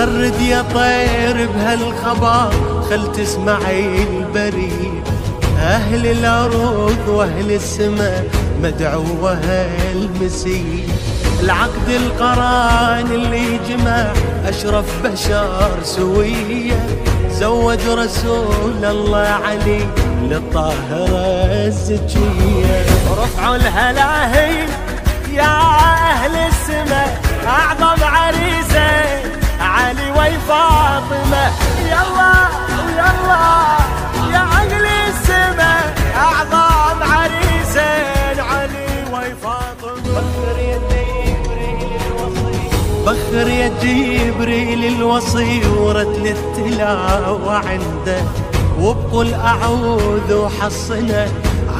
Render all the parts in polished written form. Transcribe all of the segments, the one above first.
غرد يا طير بهالخبر خل تسمعي البريد، أهل الأرض وأهل السماء مدعوة هالمسير. العقد القران اللي جمع أشرف بشر سوية، زوج رسول الله علي للطاهرة الزكية. رفعوا الهلاهل يا أهل السماء، أعظم عريسة علي وفاطمة. يلا يلا يا أهل السماء، أعظم عريسين علي وفاطمة. بخر يا جبريل الوصي ورتل التلاوة عنده، وبقول أعوذ وحصنا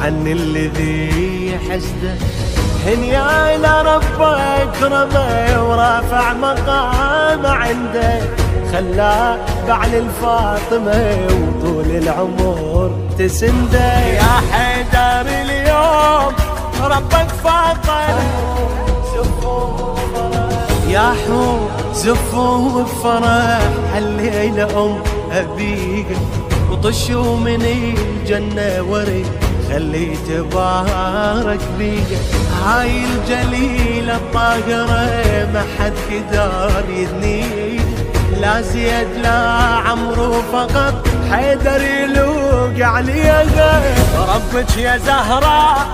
عن الذي حسده. هنيا إلى ربك رمى ورافع مقام عنده، خلاه بعل الفاطمة وطول العمر تسنده. يا حيدر اليوم ربك فاطمة، يا حور زفوا بفرح هالليلة أم أبيك، وطشوا من الجنة ورد خلي تبارك بيك. هاي الجليلة الطاهرة ما حد قدر يدنيك، لا زيد لا عمرو فقط حيدر يلوق عليها. ربك يا زهراء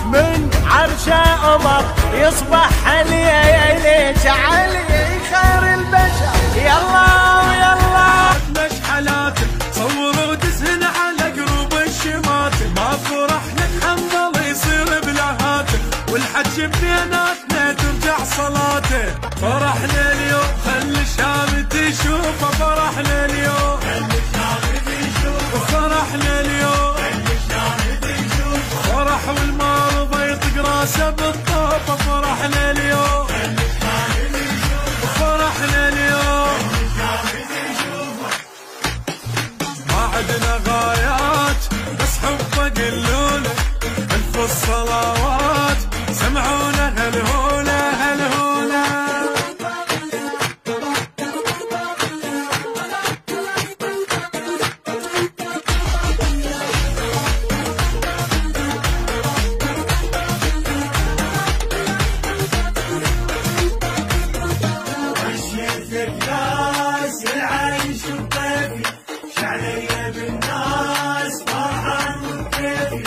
من عرشه أمر، يصبح عليك علي خير البشر. يلا ويلا مشحلاتك صوروا تسهل على قلوب الشمات، ما فرح لك حنظل يصير بلهاتك، والحج بيناتنا ترجع صلاته. فرحنا اليوم خلي الشام تشوفه، فرحنا اليوم خلي الشام تشوفه، فرحنا اليوم خلي الشام تشوفه، فرح والمرضى يطق راسه بالطوفه. فرحنا اليوم خلي الشام تشوفه، فرحنا اليوم خلي الشام تشوفه. ما عدنا غايات بس حبه قلوله، ألف الصلوات سمعونا هالهوله هالهوله. مشيتك ناس العيش وطيفي، شعلية بالناس فرحان وكيفي.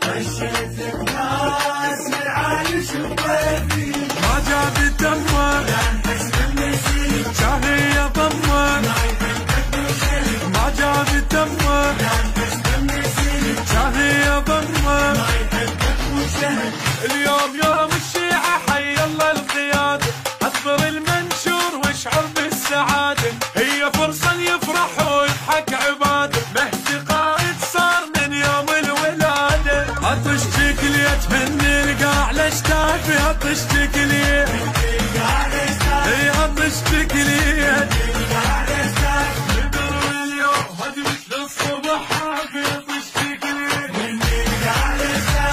مشيتك ناس العيش وطيفي، ما جاب دمه لا نحس بالنسيم، شاهية ضمه ما يحبك وشيء. ما جاب دمه لا نحس بالنسيم، شاهية ضمه ما يحبك وشيء. اليوم يوم الشيعة حي الله القيادة، أكبر المنشور واشعر بالسعادة، هي فرصة يفرح ويضحك عباده، مهدي قائد صار من يوم الولادة. عطشتك ليه تهني القاع لشتافي، عطشتك ليه هي عطشتك ليه بدر اليوم هدي مثل الصبح حافي، عطشتك ليه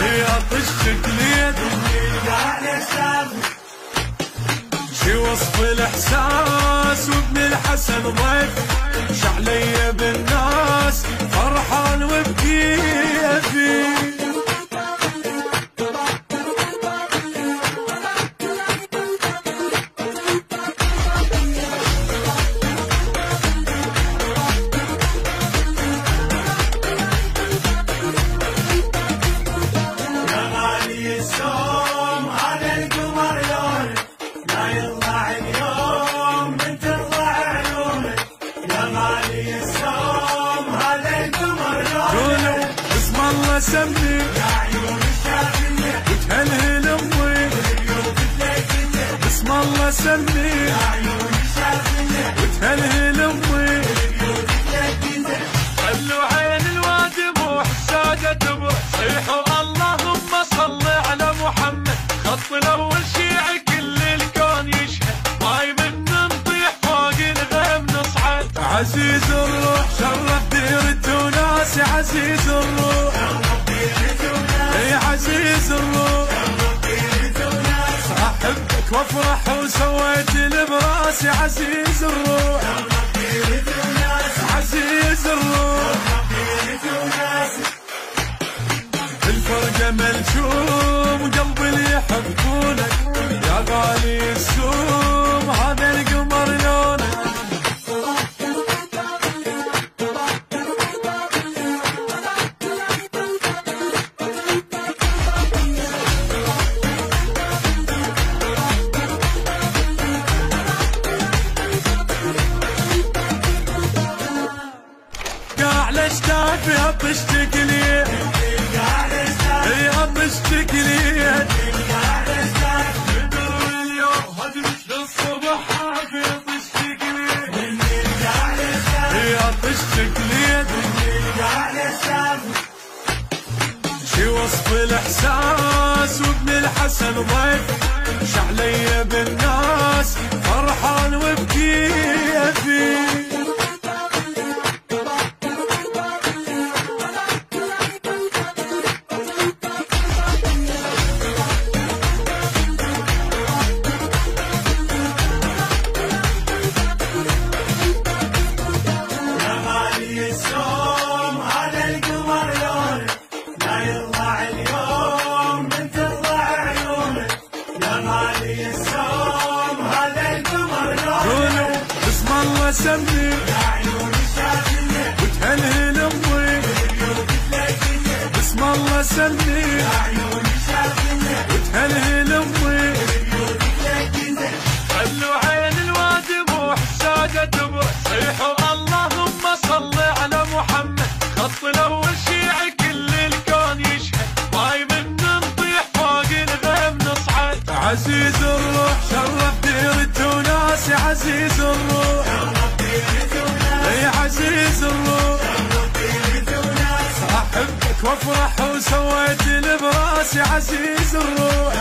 هي عطشتك ليه. شي وصف الاحساس وابن الحسن ضيف، شعلية بالناس فرحان وبكيفي. يا غالي السوم هذا القمر لونك، لا يطلع اليوم من تطلع عيونك. يا غالي السوم هذا القمر لونك، اسم الله سمي يا عيون الشافية وتهلهل امي، والقلوب تلاقيك. اسم الله سمي يا عيون الشافية وتهلهل امي. والقلوب تلاقيك. خلوا عين الوادي بوح السادة تبوح، صيحوا اللهم صل على محمد، خط الاول شيعي كل الكون يشهد، ماي من نطيح فوق الغيم نصعد. عزيز الروح شرف ديرة وناس، عزيز الروح يا عزيز الروح، احبك وافرح وسويت لي براسي عزيز الروح عزيز الروح الفرقة ملجوم قلبي اللي يحبونك يا غالي السوم هذا القمر لونك قاع الاشتاق فيها بشتكي لي يا بشتكي لي شي وصف الاحساس وابن الحسن ضيف شعلي بالناس فرحان وبكيفي سمي وتهلهل امي بسم الله سمي وتهلهل امي خلوا عين الواد بوح الساده تبرح صيحوا اللهم صل على محمد خط الاول شيعي كل الكون يشهد ماي من نطيح فوق الغيم نصعد عزيز الروح شرف ديرته وناس عزيز الروح يا عزيز الروح احبك وافرح وسويت لي براسي عزيز الروح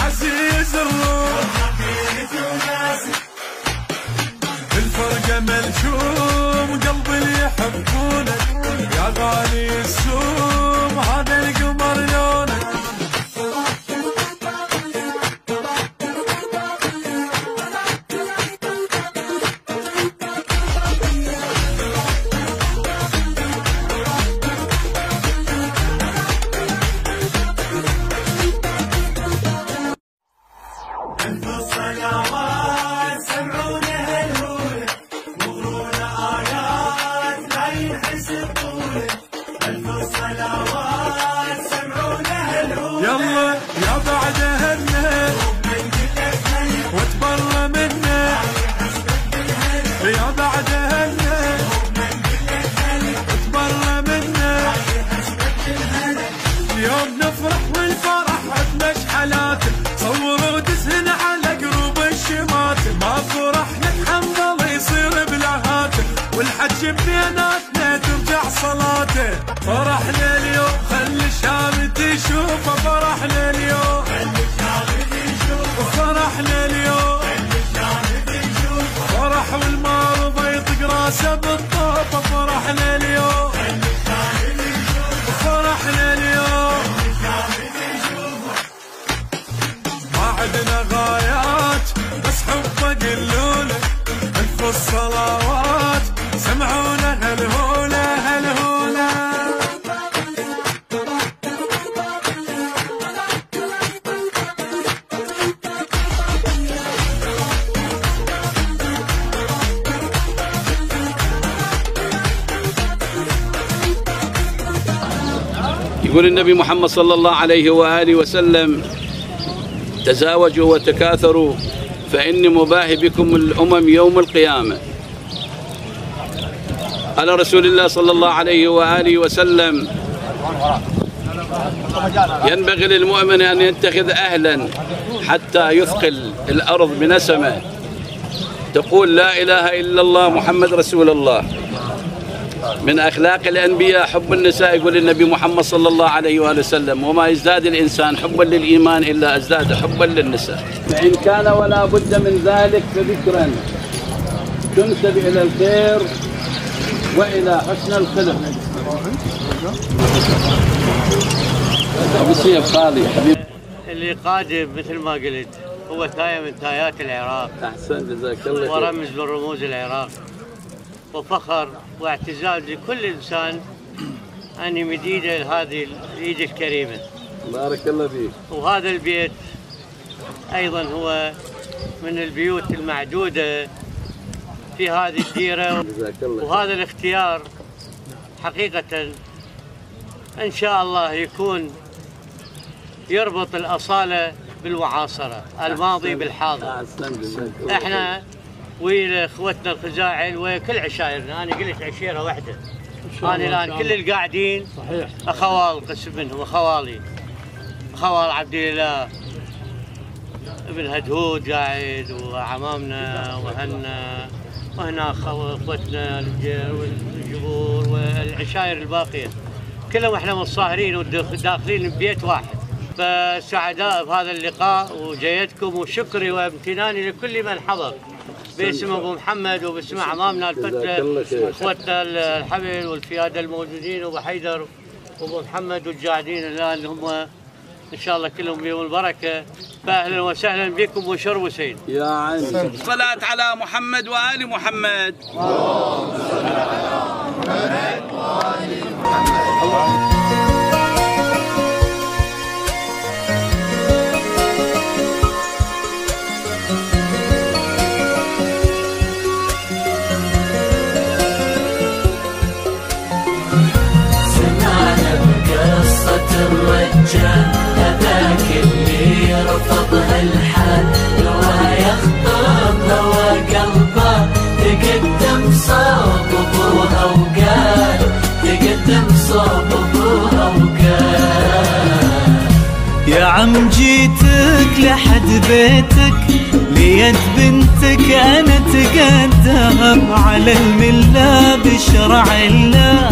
عزيز الروح الفرقة ملجوم قلبي اللي يحبونك يا غالي السوم هذا القمر لونك يلا يا بعد هنا وتبرى منا يا بعد هنا وتبرى منا اليوم نفرح والفرح عندنا شحلاته صوروا دسن على قلوب الشماتة ما فرحنا الحمد يصير بلا هاته والحج بيناتنا ترجع صلاته فرحنا اليوم خلي الشام تشوفه فرحنا اليوم فرحنا اليوم فرح والمرضى يطق راسه بالطوفه فرحنا اليوم فرحنا اليوم ما عندنا غايات بس حبه قلوله الف الصلوات سمعونا هالهوله هالهوله يقول النبي محمد صلى الله عليه وآله وسلم تزاوجوا وتكاثروا فإني مباهي بكم الأمم يوم القيامة. على رسول الله صلى الله عليه وآله وسلم ينبغي للمؤمن أن يتخذ أهلا حتى يثقل الأرض بنسمه تقول لا إله إلا الله محمد رسول الله. من أخلاق الأنبياء حب النساء. يقول النبي محمد صلى الله عليه وآله وسلم وما يزداد الإنسان حبا للإيمان إلا ازداد حبا للنساء. فإن كان ولا بد من ذلك فذكرا تنسب إلى الخير وإلى حسن الخلق. أبو سيف خالي حبيب اللي قادم مثل ما قلت هو ثاية من ثايات العراق. أحسن، جزاك الله خير. ورمز من رموز العراق، وفخر واعتزاز لكل إنسان أن يمد إيده لهذه الإيد الكريمة. بارك الله فيك. وهذا البيت أيضا هو من البيوت المعدودة في هذه الديرة، جزاك الله. وهذا الاختيار حقيقة إن شاء الله يكون يربط الأصالة بالمعاصرة، الماضي بالحاضر. أحسن، جزاك الله. احنا ويا اخوتنا الخزاعل وكل عشائرنا، انا قلت عشيره واحده. انا الان كل القاعدين صحيح اخوال قسم منهم، اخوالي، اخوال عبد الله ابن هدهود قاعد، وعمامنا وهنا، وهنا اخوتنا والجبور والعشائر الباقيه كلهم احنا متصاهرين وداخلين ببيت واحد. فسعداء بهذا اللقاء وجيتكم، وشكري وامتناني لكل من حضر باسم ابو محمد وباسم عمامنا الفتة، اخوتنا الحبل والفياده الموجودين، وابو حيدر وابو محمد والقاعدين الان هم ان شاء الله كلهم بيوم البركه. فاهلا وسهلا بكم وشربوا سيد. يا عيني. صلاة على محمد وآل محمد. اللهم صل على محمد وآل محمد. الرجال هذاك اللي رفضها الحال، لو يخطب هوى قلبه تقدم صوب ابوها وقال، تقدم صوب ابوها وقال. يا عم جيتك لحد بيتك ليد بنتك انا تقدم على المله بشرع الله،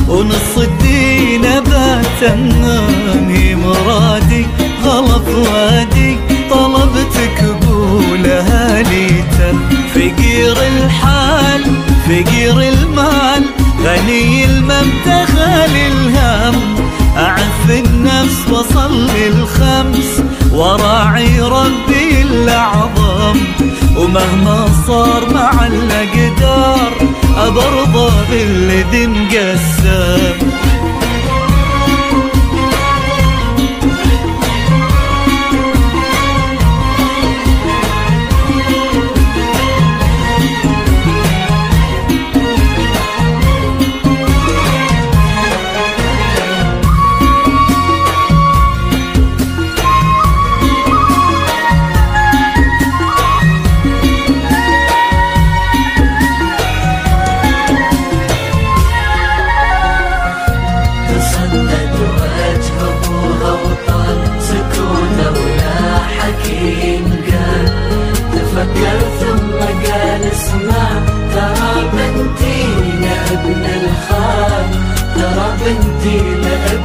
ونص الدين باتمني مرادي غلط وادي طلبتك قولها ليتم. فقير الحال فقير المال غني المبتغى للهم، أعف النفس وصلي الخمس وراعي ربي الأعظم، ومهما صار مع الأقدار أبرضى بالذي مقسم. ترى بنتي لابن